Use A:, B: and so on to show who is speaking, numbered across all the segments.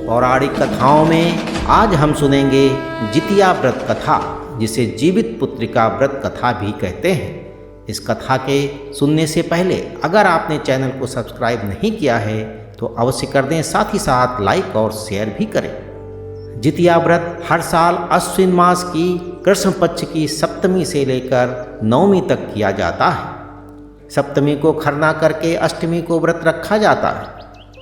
A: पौराणिक कथाओं में आज हम सुनेंगे जितिया व्रत कथा, जिसे जीवित पुत्रिका व्रत कथा भी कहते हैं। इस कथा के सुनने से पहले अगर आपने चैनल को सब्सक्राइब नहीं किया है तो अवश्य कर दें, साथ ही साथ लाइक और शेयर भी करें। जितिया व्रत हर साल अश्विन मास की कृष्ण पक्ष की सप्तमी से लेकर नवमी तक किया जाता है। सप्तमी को खरना करके अष्टमी को व्रत रखा जाता है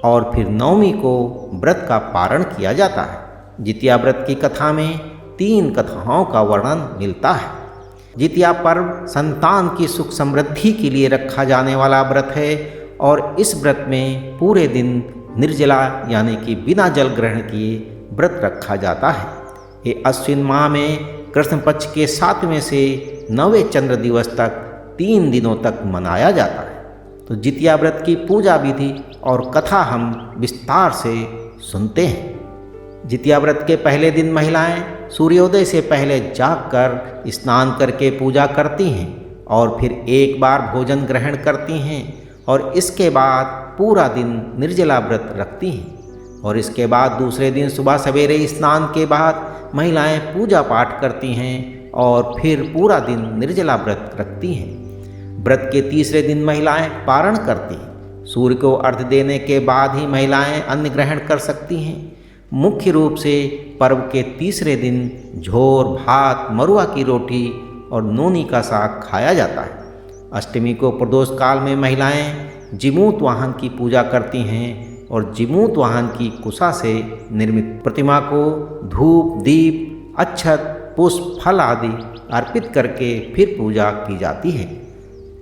A: और फिर नवमी को व्रत का पारण किया जाता है। जितिया व्रत की कथा में 3 कथाओं का वर्णन मिलता है। जितिया पर्व संतान की सुख समृद्धि के लिए रखा जाने वाला व्रत है और इस व्रत में पूरे दिन निर्जला यानी कि बिना जल ग्रहण किए व्रत रखा जाता है। ये अश्विन माह में कृष्ण पक्ष के 7वें से 9वें चंद्र दिवस तक 3 दिनों तक मनाया जाता है। तो जितिया व्रत की पूजा विधि और कथा हम विस्तार से सुनते हैं। जितिया व्रत के पहले दिन महिलाएं सूर्योदय से पहले जागकर स्नान करके पूजा करती हैं और फिर एक बार भोजन ग्रहण करती हैं और इसके बाद पूरा दिन निर्जला व्रत रखती हैं। और इसके बाद दूसरे दिन सुबह सवेरे स्नान के बाद महिलाएं पूजा पाठ करती हैं और फिर पूरा दिन निर्जला व्रत रखती हैं। व्रत के तीसरे दिन महिलाएं पारण करती हैं। सूर्य को अर्घ्य देने के बाद ही महिलाएं अन्न ग्रहण कर सकती हैं। मुख्य रूप से पर्व के तीसरे दिन झोर, भात, मरुआ की रोटी और नोनी का साग खाया जाता है। अष्टमी को प्रदोष काल में महिलाएं जिमूत वाहन की पूजा करती हैं और जिमूत वाहन की कुशा से निर्मित प्रतिमा को धूप, दीप, अक्षत, पुष्प, फल आदि अर्पित करके फिर पूजा की जाती है।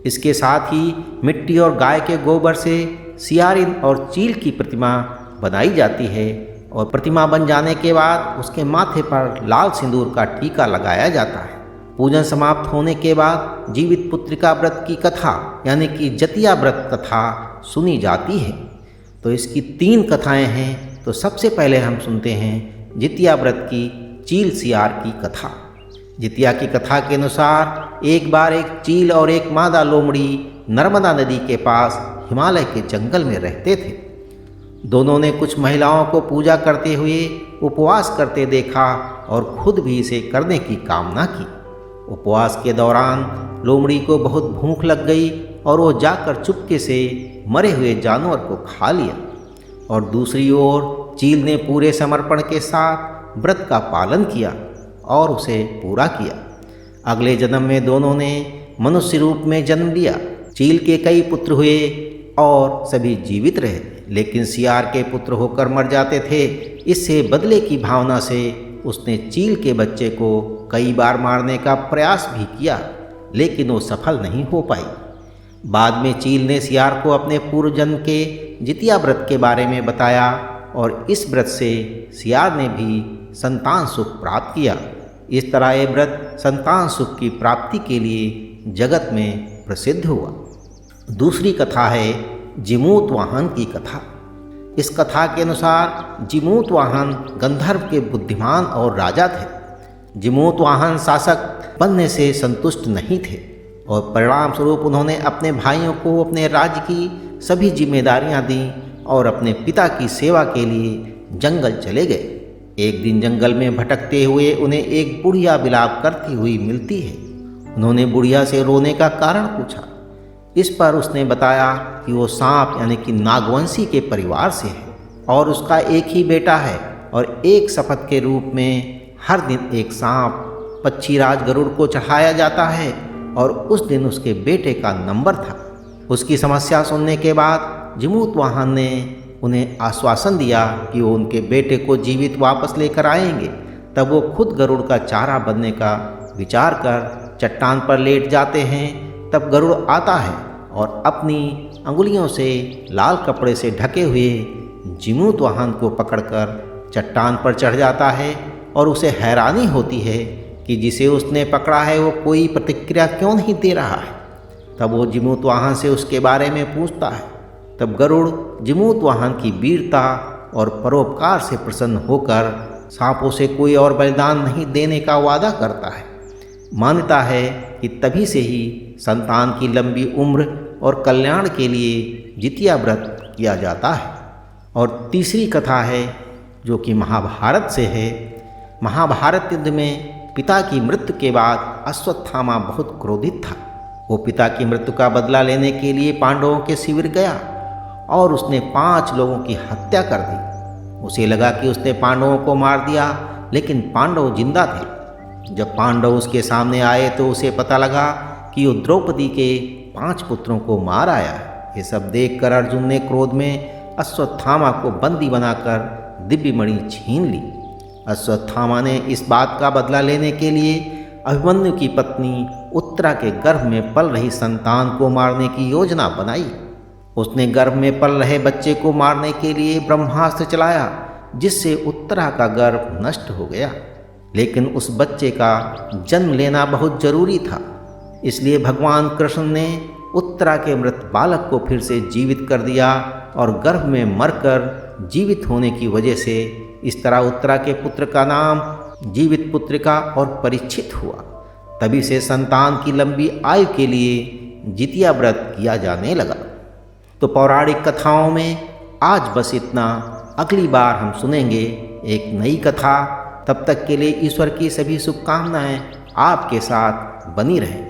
A: इसके साथ ही मिट्टी और गाय के गोबर से सियारिन और चील की प्रतिमा बनाई जाती है और प्रतिमा बन जाने के बाद उसके माथे पर लाल सिंदूर का टीका लगाया जाता है। पूजन समाप्त होने के बाद जीवित पुत्रिका व्रत की कथा यानी कि जितिया व्रत कथा सुनी जाती है। तो इसकी 3 कथाएं हैं। तो सबसे पहले हम सुनते हैं जितिया व्रत की चील सियार की कथा। जितिया की कथा के अनुसार एक बार एक चील और एक मादा लोमड़ी नर्मदा नदी के पास हिमालय के जंगल में रहते थे। दोनों ने कुछ महिलाओं को पूजा करते हुए उपवास करते देखा और खुद भी इसे करने की कामना की। उपवास के दौरान लोमड़ी को बहुत भूख लग गई और वो जाकर चुपके से मरे हुए जानवर को खा लिया। और दूसरी ओर चील ने पूरे समर्पण के साथ व्रत का पालन किया और उसे पूरा किया। अगले जन्म में दोनों ने मनुष्य रूप में जन्म लिया। चील के कई पुत्र हुए और सभी जीवित रहे, लेकिन सियार के पुत्र होकर मर जाते थे। इससे बदले की भावना से उसने चील के बच्चे को कई बार मारने का प्रयास भी किया, लेकिन वो सफल नहीं हो पाई। बाद में चील ने सियार को अपने पूर्व जन्म के जितिया व्रत के बारे में बताया और इस व्रत से सियार ने भी संतान सुख प्राप्त किया। इस तरह ये व्रत संतान सुख की प्राप्ति के लिए जगत में प्रसिद्ध हुआ। दूसरी कथा है जिमूत वाहन की कथा। इस कथा के अनुसार जिमूत वाहन गंधर्व के बुद्धिमान और राजा थे। जिमूत वाहन शासक बनने से संतुष्ट नहीं थे और परिणाम स्वरूप उन्होंने अपने भाइयों को अपने राज्य की सभी जिम्मेदारियां दी और अपने पिता की सेवा के लिए जंगल चले गए। एक दिन जंगल में भटकते हुए उन्हें एक बुढ़िया विलाप करती हुई मिलती है। उन्होंने बुढ़िया से रोने का कारण पूछा। इस पर उसने बताया कि वो सांप यानी कि नागवंशी के परिवार से है और उसका एक ही बेटा है और एक शपथ के रूप में हर दिन एक सांप पक्षीराज गरुड़ को चढ़ाया जाता है और उस दिन उसके बेटे का नंबर था। उसकी समस्या सुनने के बाद जिमूत वाहन ने उन्हें आश्वासन दिया कि वो उनके बेटे को जीवित वापस लेकर आएंगे। तब वो खुद गरुड़ का चारा बनने का विचार कर चट्टान पर लेट जाते हैं। तब गरुड़ आता है और अपनी अंगुलियों से लाल कपड़े से ढके हुए जिमूत वाहन को पकड़कर चट्टान पर चढ़ जाता है और उसे हैरानी होती है कि जिसे उसने पकड़ा है वो कोई प्रतिक्रिया क्यों नहीं दे रहा है। तब वो जिमूत वाहन से उसके बारे में पूछता है। तब गरुड़ जिमूत वाहन की वीरता और परोपकार से प्रसन्न होकर सांपों से कोई और बलिदान नहीं देने का वादा करता है। मान्यता है कि तभी से ही संतान की लंबी उम्र और कल्याण के लिए जितिया व्रत किया जाता है। और तीसरी कथा है जो कि महाभारत से है। महाभारत युद्ध में पिता की मृत्यु के बाद अश्वत्थामा बहुत क्रोधित था। वो पिता की मृत्यु का बदला लेने के लिए पांडवों के शिविर गया और उसने 5 लोगों की हत्या कर दी। उसे लगा कि उसने पांडवों को मार दिया, लेकिन पांडव जिंदा थे। जब पांडव उसके सामने आए तो उसे पता लगा कि वो द्रौपदी के 5 पुत्रों को मार आया है। ये सब देखकर अर्जुन ने क्रोध में अश्वत्थामा को बंदी बनाकर दिव्य मणि छीन ली। अश्वत्थामा ने इस बात का बदला लेने के लिए अभिमन्यु की पत्नी उत्तरा के गर्भ में पल रही संतान को मारने की योजना बनाई। उसने गर्भ में पल रहे बच्चे को मारने के लिए ब्रह्मास्त्र चलाया, जिससे उत्तरा का गर्भ नष्ट हो गया। लेकिन उस बच्चे का जन्म लेना बहुत जरूरी था, इसलिए भगवान कृष्ण ने उत्तरा के मृत बालक को फिर से जीवित कर दिया और गर्भ में मरकर जीवित होने की वजह से इस तरह उत्तरा के पुत्र का नाम जीवित पुत्रिका और परीक्षित हुआ। तभी से संतान की लंबी आयु के लिए जितिया व्रत किया जाने लगा। तो पौराणिक कथाओं में आज बस इतना। अगली बार हम सुनेंगे एक नई कथा। तब तक के लिए ईश्वर की सभी शुभकामनाएं आपके साथ बनी रहें।